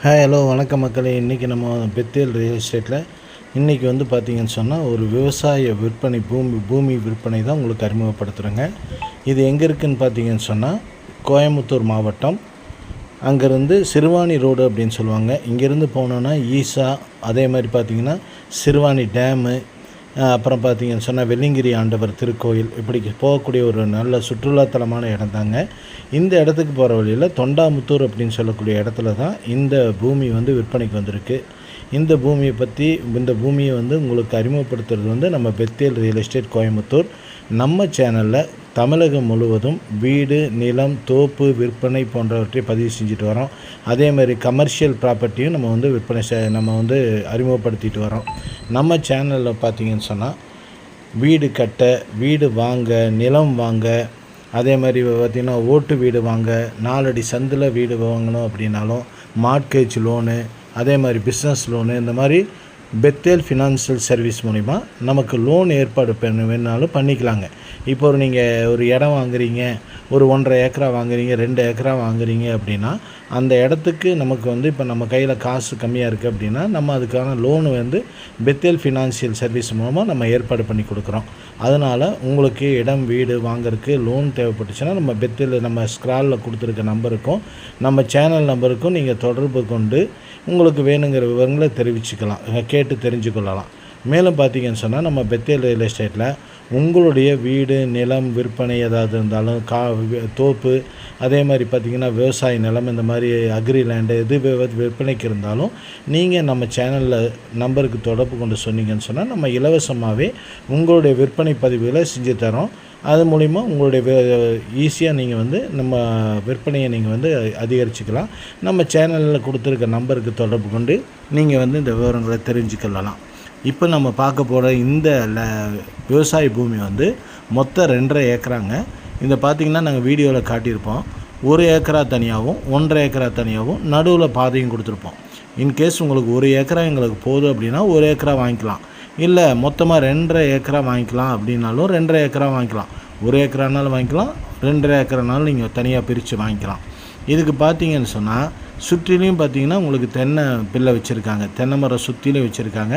Hello வணக்கம் மக்களே. இன்றைக்கி நம்ம பெத்தேல் ரியல் எஸ்டேட்டில் இன்றைக்கி பார்த்திங்கன்னு சொன்னால் ஒரு விவசாய விற்பனை பூமி விற்பனை தான் உங்களுக்கு அறிமுகப்படுத்துகிறேங்க. இது எங்கே இருக்குதுன்னு பார்த்தீங்கன்னு சொன்னால் கோயம்புத்தூர் மாவட்டம், அங்கேருந்து சிறுவாணி ரோடு அப்படின்னு சொல்லுவாங்க. இங்கேருந்து போனோன்னா ஈசா, அதே மாதிரி பார்த்திங்கன்னா சிறுவாணி டேமு, அப்புறம் பார்த்திங்கன்னு சொன்னால் வெள்ளிங்கிரி ஆண்டவர் திருக்கோயில், இப்படி போகக்கூடிய ஒரு நல்ல சுற்றுலாத்தலமான இடம் தாங்க. இந்த இடத்துக்கு போகிற வழியில் தொண்டாமுத்தூர் அப்படின்னு சொல்லக்கூடிய இடத்துல தான் இந்த பூமி விற்பனைக்கு வந்திருக்கு. இந்த பூமியை உங்களுக்கு அறிமுகப்படுத்துறது நம்ம பெத்தேல் ரியல் எஸ்டேட் கோயம்புத்தூர். நம்ம சேனலில் தமிழகம் முழுவதும் வீடு, நிலம், தோப்பு விற்பனை போன்றவற்றை பதிவு செஞ்சுட்டு வரோம். அதே மாதிரி கமர்ஷியல் ப்ராப்பர்ட்டியும் நம்ம விற்பனை அறிமுகப்படுத்திட்டு வரோம். நம்ம சேனலில் பார்த்திங்கன்னு சொன்னால் வீடு கட்ட, வீடு வாங்க, நிலம் வாங்க, அதே மாதிரி பார்த்திங்கன்னா ஓட்டு வீடு வாங்க, 4 அடி சந்தில் வீடு வாங்கணும் அப்படின்னாலும், மார்ட்கேஜ் லோனு, அதே மாதிரி பிஸ்னஸ் லோனு, இந்த மாதிரி பெத்தேல் ஃபினான்ஷியல் சர்வீஸ் மூலிமா நமக்கு லோன் ஏற்பாடு வேணுனாலும் பண்ணிக்கலாங்க. இப்போ நீங்கள் ஒரு இடம் வாங்குறீங்க, ஒரு 1.5 ஏக்கரா வாங்குறீங்க, 2 ஏக்கரா வாங்குறீங்க அப்படின்னா, அந்த இடத்துக்கு நமக்கு இப்போ நம்ம கையில் காசு கம்மியாக இருக்குது அப்படின்னா, நம்ம அதுக்கான லோனு பெத்தேல் ஃபினான்ஷியல் சர்வீஸ் மூலமாக நம்ம ஏற்பாடு பண்ணி கொடுக்குறோம். அதனால் உங்களுக்கு இடம், வீடு வாங்குறதுக்கு லோன் தேவைப்பட்டுச்சுன்னா நம்ம ஸ்க்ராலில் கொடுத்துருக்க நம்பருக்கும் நம்ம சேனல் நம்பருக்கும் நீங்கள் தொடர்பு கொண்டு உங்களுக்கு வேணுங்கிற விவரங்களை கேட்டு தெரிஞ்சுக்கொள்ளலாம். மேலும் பார்த்திங்கன்னு சொன்னால் நம்ம பெத்தேல் ரியல் எஸ்டேட்டில் உங்களுடைய வீடு, நிலம் விற்பனை ஏதாவது இருந்தாலும், தோப்பு, அதே மாதிரி பார்த்திங்கன்னா விவசாய நிலம், இந்த மாதிரி அக்ரிலேண்டு எது விற்பனைக்கு இருந்தாலும் நீங்கள் நம்ம சேனலில் நம்பருக்கு தொடர்பு கொண்டு சொன்னீங்கன்னு சொன்னால் நம்ம இலவசமாகவே உங்களுடைய விற்பனை பதிவுகளை செஞ்சு தரோம். அது மூலிமா உங்களுடைய ஈஸியாக நீங்கள் நம்ம விற்பனையை நீங்கள் அதிகரிச்சுக்கலாம். நம்ம சேனலில் கொடுத்துருக்க நம்பருக்கு தொடர்பு கொண்டு நீங்கள் இந்த விவரங்களை தெரிஞ்சுக்கலாம். இப்போ நம்ம பார்க்க போகிற இந்த விவசாய பூமி மொத்தம் 2.5 ஏக்கராங்க. இதை பார்த்திங்கன்னா நாங்கள் வீடியோவில் காட்டியிருப்போம். 1 ஏக்கரா தனியாகவும் 1.5 ஏக்கரா தனியாகவும் நடுவில் பாதையும் கொடுத்துருப்போம். இன்கேஸ் உங்களுக்கு 1 ஏக்கரா எங்களுக்கு போதும் அப்படின்னா 1 ஏக்கரா வாங்கிக்கலாம். இல்லை மொத்தமாக 2.5 ஏக்கரா வாங்கிக்கலாம் அப்படின்னாலும் 2.5 ஏக்கரா வாங்கிக்கலாம். 1 ஏக்கரானாலும் வாங்கிக்கலாம், 2.5 ஏக்கரானாலும் நீங்கள் தனியாக பிரித்து வாங்கிக்கலாம். இதுக்கு பார்த்தீங்கன்னு சொன்னால் சுற்றிலையும் பார்த்திங்கன்னா உங்களுக்கு தென்னை பிள்ளை வச்சுருக்காங்க, தென்னை மரம் சுற்றிலையும் வச்சுருக்காங்க.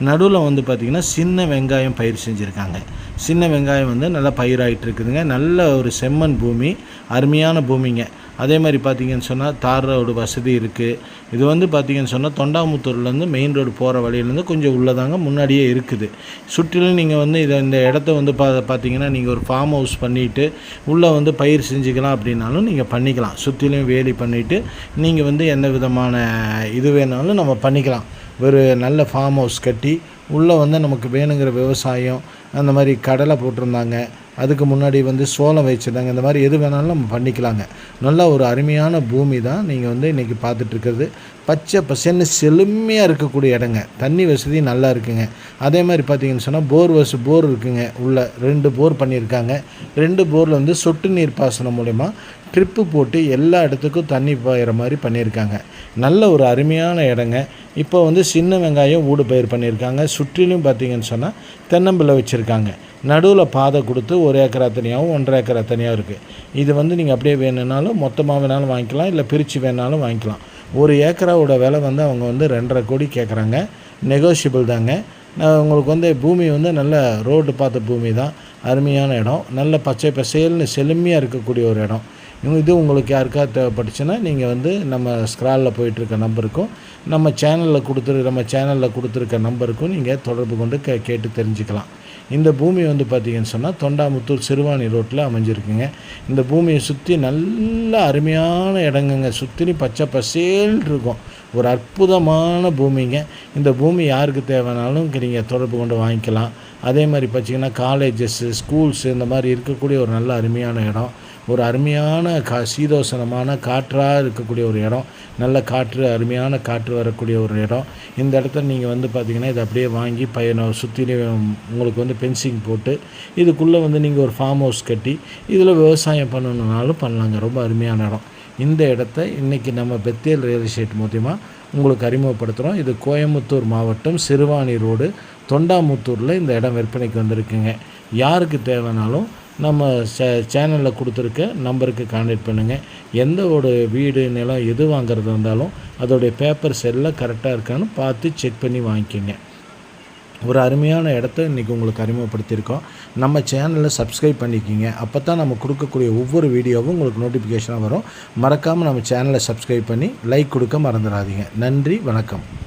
நடுவில் பார்த்திங்கன்னா சின்ன வெங்காயம் பயிர் செஞ்சுருக்காங்க. சின்ன வெங்காயம் நல்லா பயிராகிட்டு இருக்குதுங்க. நல்ல ஒரு செம்மண் பூமி, அருமையான பூமிங்க. அதே மாதிரி பார்த்திங்கன்னு சொன்னால் தார் ரோடு வசதி இருக்குது. இது பார்த்திங்கன்னு சொன்னால் தொண்டாமுத்தூர்லேருந்து மெயின் ரோடு போகிற வழியிலேருந்து கொஞ்சம் உள்ளதாங்க முன்னாடியே இருக்குது. சுற்றிலும் நீங்கள் இந்த இடத்த பார்த்திங்கன்னா நீங்கள் ஒரு ஃபார்ம் ஹவுஸ் பண்ணிவிட்டு உள்ளே பயிர் செஞ்சுக்கலாம் அப்படின்னாலும் நீங்கள் பண்ணிக்கலாம். சுற்றிலையும் வேலி பண்ணிவிட்டு நீங்கள் எந்த விதமான இது வேணாலும் நம்ம பண்ணிக்கலாம். ஒரு நல்ல ஃபார்ம் ஹவுஸ் கட்டி உள்ளே நமக்கு வேணுங்கிற விவசாயம், அந்த மாதிரி கடலை போட்டிருந்தாங்க, அதுக்கு முன்னாடி சோளம் வச்சுருந்தாங்க. இந்த மாதிரி எது வேணாலும் நம்ம பண்ணிக்கலாங்க. நல்ல ஒரு அருமையான பூமி தான் நீங்கள் இன்றைக்கி பார்த்துட்ருக்கிறது. பச்சை பசேன்னு செழுமையாக இருக்கக்கூடிய இடங்க. தண்ணி வசதி நல்லா இருக்குங்க. அதே மாதிரி பார்த்திங்கன்னு சொன்னால் போர் இருக்குங்க. உள்ள 2 போர் பண்ணியிருக்காங்க. 2 போரில் சொட்டு நீர் பாசனம் மூலிமா ட்ரிப்பு போட்டு எல்லா இடத்துக்கும் தண்ணி பாயிற மாதிரி பண்ணியிருக்காங்க. நல்ல ஒரு அருமையான இடங்க. இப்போ சின்ன வெங்காயம் ஊடு பயிர் பண்ணியிருக்காங்க. சுற்றிலும் பார்த்திங்கன்னு சொன்னால் தென்னம்பிள்ளை வச்சுருக்காங்க. நடுவில் பாதை கொடுத்து 1 ஏக்கரா தனியாகவும் 1.5 ஏக்கரா தனியாகவும் இருக்குது. இது நீங்கள் அப்படியே வேணும்னாலும் மொத்தமாக வேணாலும் வாங்கிக்கலாம், இல்லை பிரித்து வேணாலும் வாங்கிக்கலாம். 1 ஏக்கராவோட விலை அவங்க 2.5 கோடி கேட்குறாங்க. நெகோஷியபிள் தாங்க. உங்களுக்கு பூமி நல்ல ரோடு பார்த்த பூமி தான். அருமையான இடம். நல்ல பச்சை பசேல்னு செழுமையாக இருக்கக்கூடிய ஒரு இடம். இது உங்களுக்கு யாருக்காவது தேவைப்பட்டுச்சுன்னா நீங்கள் நம்ம ஸ்க்ராலில் போயிட்டுருக்க நம்பருக்கும் நம்ம சேனலில் கொடுத்துருக்க நம்பருக்கும் நீங்கள் தொடர்பு கொண்டு கேட்டு தெரிஞ்சுக்கலாம். இந்த பூமி பார்த்திங்கன்னு சொன்னால் தொண்டாமுத்தூர் சிறுவாணி ரோட்டில் அமைஞ்சிருக்குங்க. இந்த பூமியை சுற்றி நல்ல அருமையான இடங்குங்க. சுற்றி பச்சை பசேல் இருக்கும். ஒரு அற்புதமான பூமிங்க. இந்த பூமி யாருக்கு தேவைனாலும் நீங்கள் தொடர்பு கொண்டு வாங்கிக்கலாம். அதே மாதிரி பார்த்திங்கன்னா காலேஜஸ்ஸு, ஸ்கூல்ஸு, இந்த மாதிரி இருக்கக்கூடிய ஒரு நல்ல அருமையான இடம். ஒரு அருமையான சீதோசனமான காற்றாக இருக்கக்கூடிய ஒரு இடம். நல்ல காற்று, அருமையான காற்று வரக்கூடிய ஒரு இடம். இந்த இடத்துல நீங்கள் பார்த்திங்கன்னா இதை அப்படியே வாங்கி சுற்றிலையும் உங்களுக்கு பென்சிங் போட்டு இதுக்குள்ளே நீங்கள் ஒரு ஃபார்ம் ஹவுஸ் கட்டி இதில் விவசாயம் பண்ணணுன்னாலும் பண்ணலாங்க. ரொம்ப அருமையான இடம். இந்த இடத்த இன்றைக்கி நம்ம பெத்தேல் ரியல் எஸ்டேட் மூலமா உங்களுக்கு அறிமுகப்படுத்துகிறோம். இது கோயம்புத்தூர் மாவட்டம், சிறுவாணி ரோடு, தொண்டாமுத்தூரில் இந்த இடம் விற்பனைக்கு வந்திருக்குங்க. யாருக்கு தேவைனாலும் நம்ம சேனலில் கொடுத்துருக்க நம்பருக்கு கான்டாக்ட் பண்ணுங்கள். எந்த ஒரு வீடு, நிலம் எது வாங்குறது இருந்தாலும் அதோடைய பேப்பர்ஸ் எல்லாம் கரெக்டாக இருக்கான்னு பார்த்து செக் பண்ணி வாங்கிக்கோங்க. ஒரு அருமையான இடத்த இன்றைக்கி உங்களுக்கு அறிமுகப்படுத்தியிருக்கோம். நம்ம சேனலில் சப்ஸ்கிரைப் பண்ணிக்கிங்க. அப்போ தான் நம்ம கொடுக்கக்கூடிய ஒவ்வொரு வீடியோவும் உங்களுக்கு நோட்டிஃபிகேஷனாக வரும். மறக்காமல் நம்ம சேனலை சப்ஸ்கிரைப் பண்ணி லைக் கொடுக்க மறந்துடாதீங்க. நன்றி, வணக்கம்.